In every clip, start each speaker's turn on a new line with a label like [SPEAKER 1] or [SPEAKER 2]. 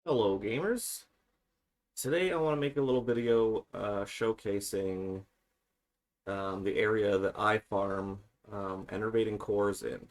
[SPEAKER 1] Hello gamers. Today I want to make a little video showcasing the area that I farm enervating cores in,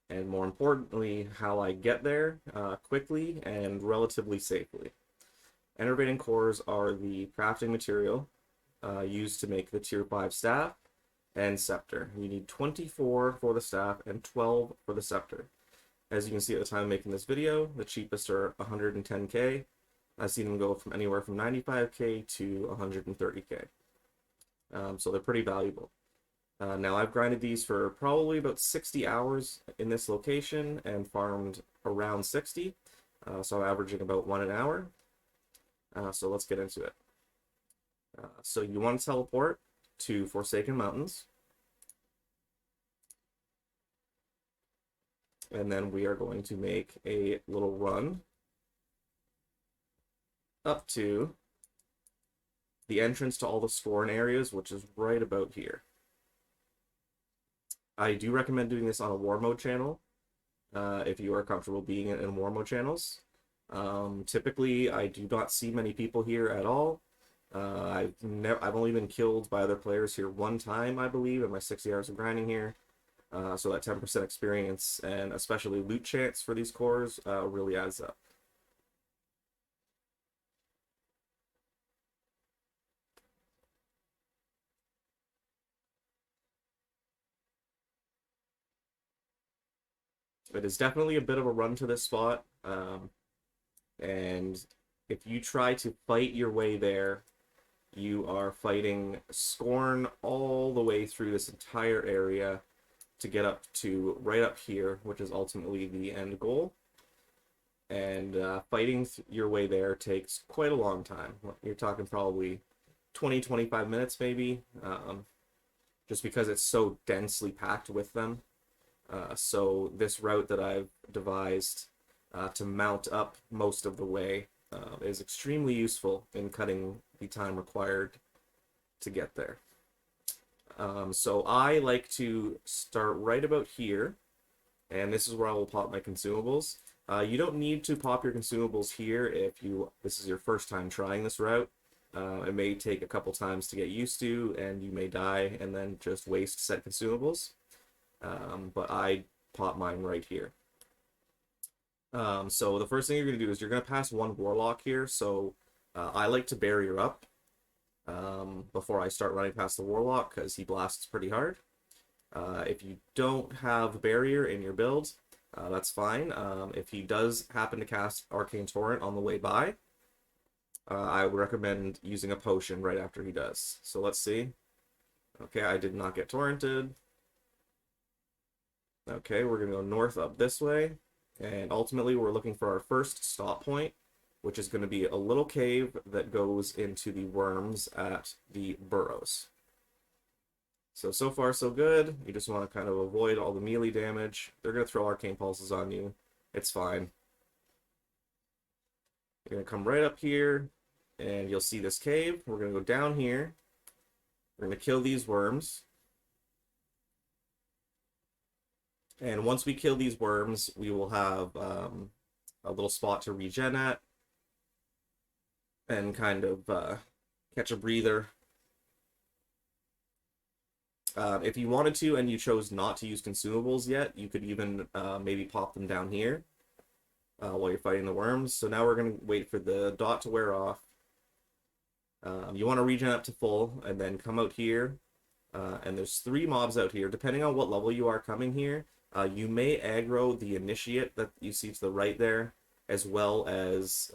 [SPEAKER 1] and more importantly, how I get there quickly and relatively safely. Enervating cores are the crafting material used to make the tier 5 staff and scepter. You need 24 for the staff and 12 for the scepter. As you can see at the time of making this video, the cheapest are 110k. I've seen them go from anywhere from 95k to 130k. So they're pretty valuable. Now I've grinded these for probably about 60 hours in this location and farmed around 60. So I'm averaging about 1 an hour. So let's get into it. So you want to teleport to Forsaken Mountains. And then we are going to make a little run up to the entrance to all the spawn areas, which is right about here. I do recommend doing this on a war mode channel if you are comfortable being in war mode channels. Typically, I do not see many people here at all. I've only been killed by other players here one time, I believe, in my 60 hours of grinding here. So that 10% experience and especially loot chance for these cores really adds up. It is definitely a bit of a run to this spot, and if you try to fight your way there, you are fighting Scorn all the way through this entire area to get up to right up here, which is ultimately the end goal. And fighting your way there takes quite a long time. You're talking probably 20-25 minutes maybe, just because it's so densely packed with them. So this route that I've devised to mount up most of the way is extremely useful in cutting the time required to get there. So I like to start right about here, and this is where I will pop my consumables. You don't need to pop your consumables here if this is your first time trying this route. It may take a couple times to get used to, and you may die and then just waste set consumables. But I pop mine right here. So the first thing you're going to do is you're going to pass one warlock here. So I like to barrier up before I start running past the warlock because he blasts pretty hard. If you don't have barrier in your build, that's fine. If he does happen to cast Arcane Torrent on the way by, I would recommend using a potion right after he does. So let's see. Okay, I did not get torrented. Okay, we're going to go north up this way. And ultimately, we're looking for our first stop point, which is going to be a little cave that goes into the worms at the burrows. So far, so good. You just want to kind of avoid all the melee damage. They're going to throw arcane pulses on you. It's fine. You're going to come right up here, and you'll see this cave. We're going to go down here. We're going to kill these worms. And once we kill these worms, we will have a little spot to regen at and kind of catch a breather. If you wanted to and you chose not to use consumables yet, you could even maybe pop them down here while you're fighting the worms. So now we're going to wait for the dot to wear off. You want to regen up to full and then come out here. And there's 3 mobs out here. Depending on what level you are coming here, you may aggro the initiate that you see to the right there, as well as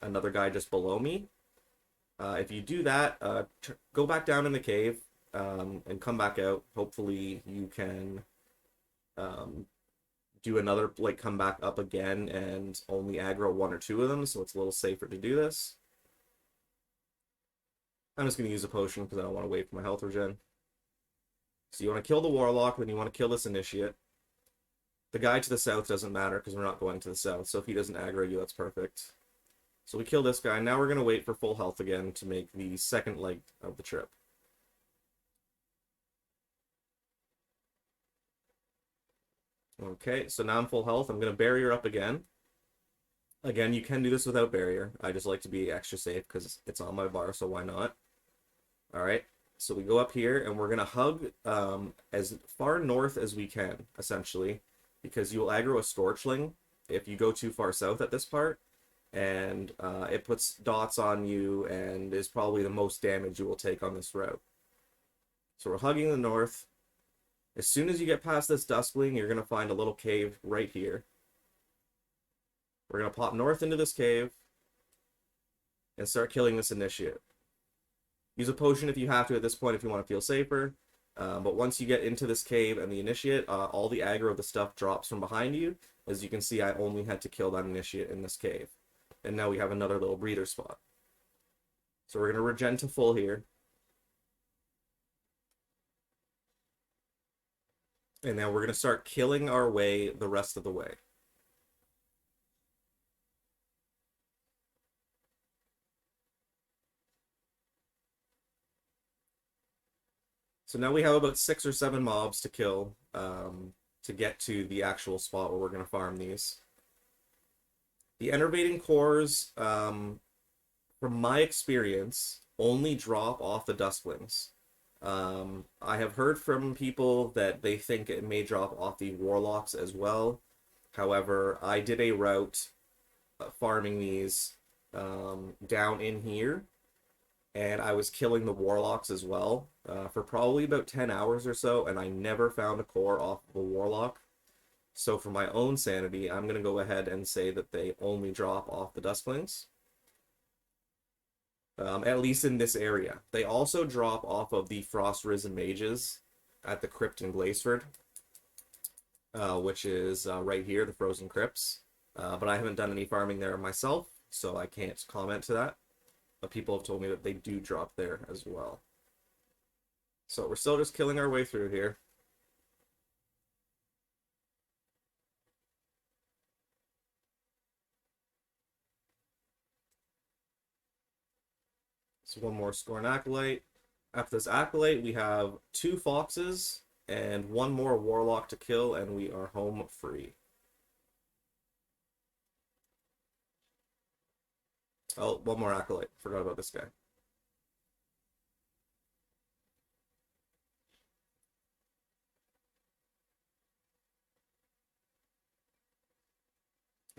[SPEAKER 1] another guy just below me. If you do that, go back down in the cave and come back out. Hopefully you can do another, like, come back up again and only aggro 1 or 2 of them, so it's a little safer to do this. I'm just going to use a potion because I don't want to wait for my health regen. So you want to kill the warlock, then you want to kill this initiate. The guy to the south doesn't matter because we're not going to the south, so if he doesn't aggro you, that's perfect. So we kill this guy. Now we're going to wait for full health again to make the second leg of the trip. Okay, so now I'm full health. I'm going to barrier up again. Again, you can do this without barrier. I just like to be extra safe because it's on my bar, so why not? All right. So we go up here and we're gonna hug as far north as we can, essentially, because you'll aggro a Scorchling if you go too far south at this part, and it puts dots on you and is probably the most damage you will take on this route. So we're hugging the north. As soon as you get past this Duskling, you're gonna find a little cave right here. We're gonna pop north into this cave and start killing this initiate. Use a potion if you have to at this point if you want to feel safer. But once you get into this cave and the initiate, all the aggro of the stuff drops from behind you. As you can see, I only had to kill that initiate in this cave. And now we have another little breather spot. So we're going to regen to full here. And now we're going to start killing our way the rest of the way. So now we have about 6 or 7 mobs to kill to get to the actual spot where we're going to farm these. The enervating cores, from my experience, only drop off the Dusklings. I have heard from people that they think it may drop off the Warlocks as well. However, I did a route farming these down in here, and I was killing the Warlocks as well for probably about 10 hours or so, and I never found a core off of a Warlock. So for my own sanity, I'm going to go ahead and say that they only drop off the Dusklings. At least in this area. They also drop off of the Frost Risen Mages at the Crypt in Glaceford, which is right here, the Frozen Crypts. But I haven't done any farming there myself, so I can't comment to that. But people have told me that they do drop there as well. So we're still just killing our way through here. So one more Scorn Acolyte. After this Acolyte, we have 2 Foxes and 1 more Warlock to kill, and we are home free. Oh, 1 more Acolyte. Forgot about this guy.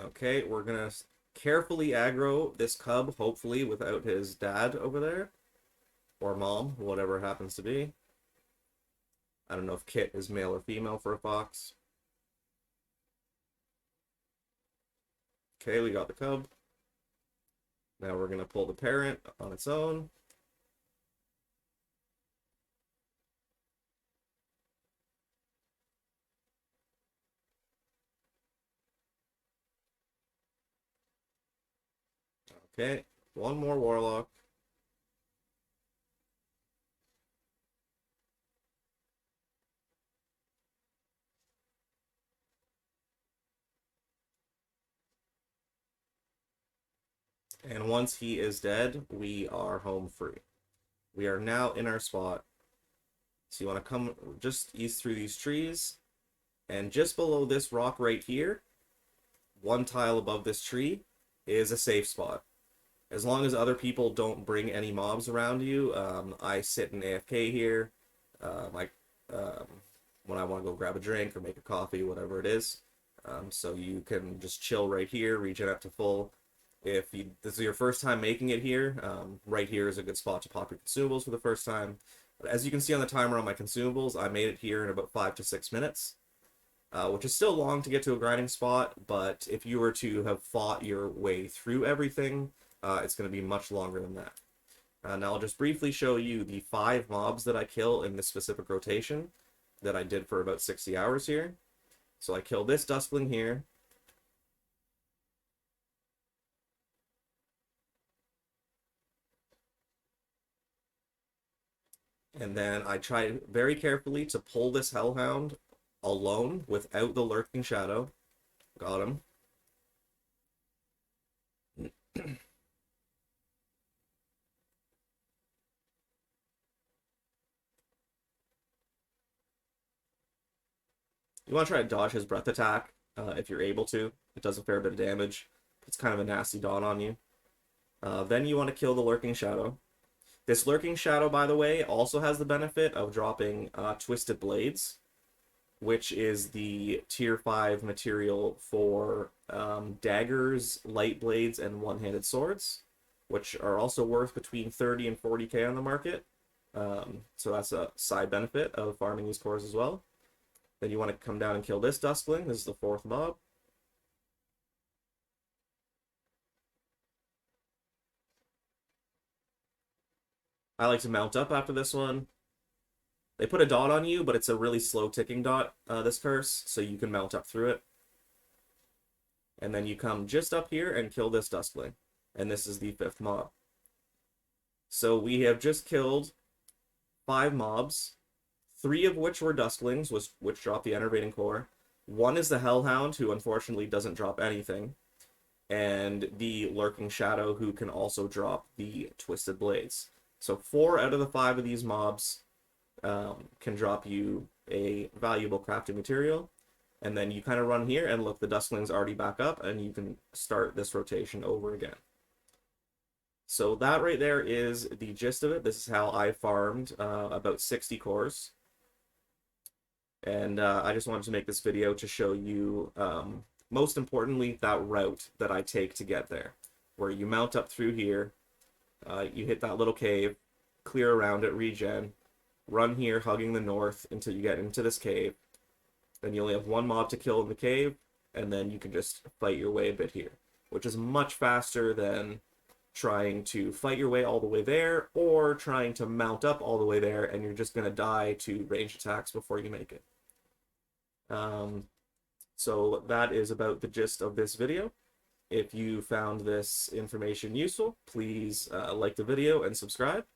[SPEAKER 1] Okay, we're gonna carefully aggro this cub, hopefully without his dad over there. Or mom, whatever it happens to be. I don't know if Kit is male or female for a fox. Okay, we got the cub. Now we're gonna pull the parent on its own. Okay, 1 more Warlock. And once he is dead, we are home free. We are now in our spot. So you want to come just east through these trees. And just below this rock right here, 1 tile above this tree, is a safe spot. As long as other people don't bring any mobs around you, I sit in AFK here. Like when I want to go grab a drink or make a coffee, whatever it is. So you can just chill right here, regen up to full. If this is your first time making it here, right here is a good spot to pop your consumables for the first time. But as you can see on the timer on my consumables, I made it here in about 5 to 6 minutes, which is still long to get to a grinding spot, but if you were to have fought your way through everything, it's going to be much longer than that. Now I'll just briefly show you the 5 mobs that I kill in this specific rotation that I did for about 60 hours here. So I kill this Duskling here. And then I try very carefully to pull this Hellhound alone without the Lurking Shadow. Got him. You want to try to dodge his breath attack if you're able to. It does a fair bit of damage. It's kind of a nasty dot on you. Then you want to kill the Lurking Shadow. This Lurking Shadow, by the way, also has the benefit of dropping Twisted Blades, which is the tier 5 material for daggers, light blades, and one-handed swords, which are also worth between 30 and 40k on the market. So that's a side benefit of farming these cores as well. Then you want to come down and kill this Duskling. This is the 4th mob. I like to mount up after this one. They put a dot on you, but it's a really slow ticking dot, this curse, so you can mount up through it. And then you come just up here and kill this Duskling. And this is the 5th mob. So we have just killed 5 mobs, 3 of which were Dusklings, which drop the enervating core. 1 is the Hellhound, who unfortunately doesn't drop anything. And the Lurking Shadow, who can also drop the Twisted Blades. So 4 out of the 5 of these mobs can drop you a valuable crafting material. And then you kind of run here, and look, the Duskling's already back up, and you can start this rotation over again. So that right there is the gist of it. This is how I farmed about 60 cores. And I just wanted to make this video to show you, most importantly, that route that I take to get there. Where you mount up through here, you hit that little cave, clear around it, regen, run here, hugging the north until you get into this cave. Then you only have 1 mob to kill in the cave, and then you can just fight your way a bit here, which is much faster than trying to fight your way all the way there, or trying to mount up all the way there, and you're just going to die to ranged attacks before you make it. So that is about the gist of this video. If you found this information useful, please like the video and subscribe.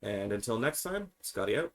[SPEAKER 1] And until next time, Scotty out.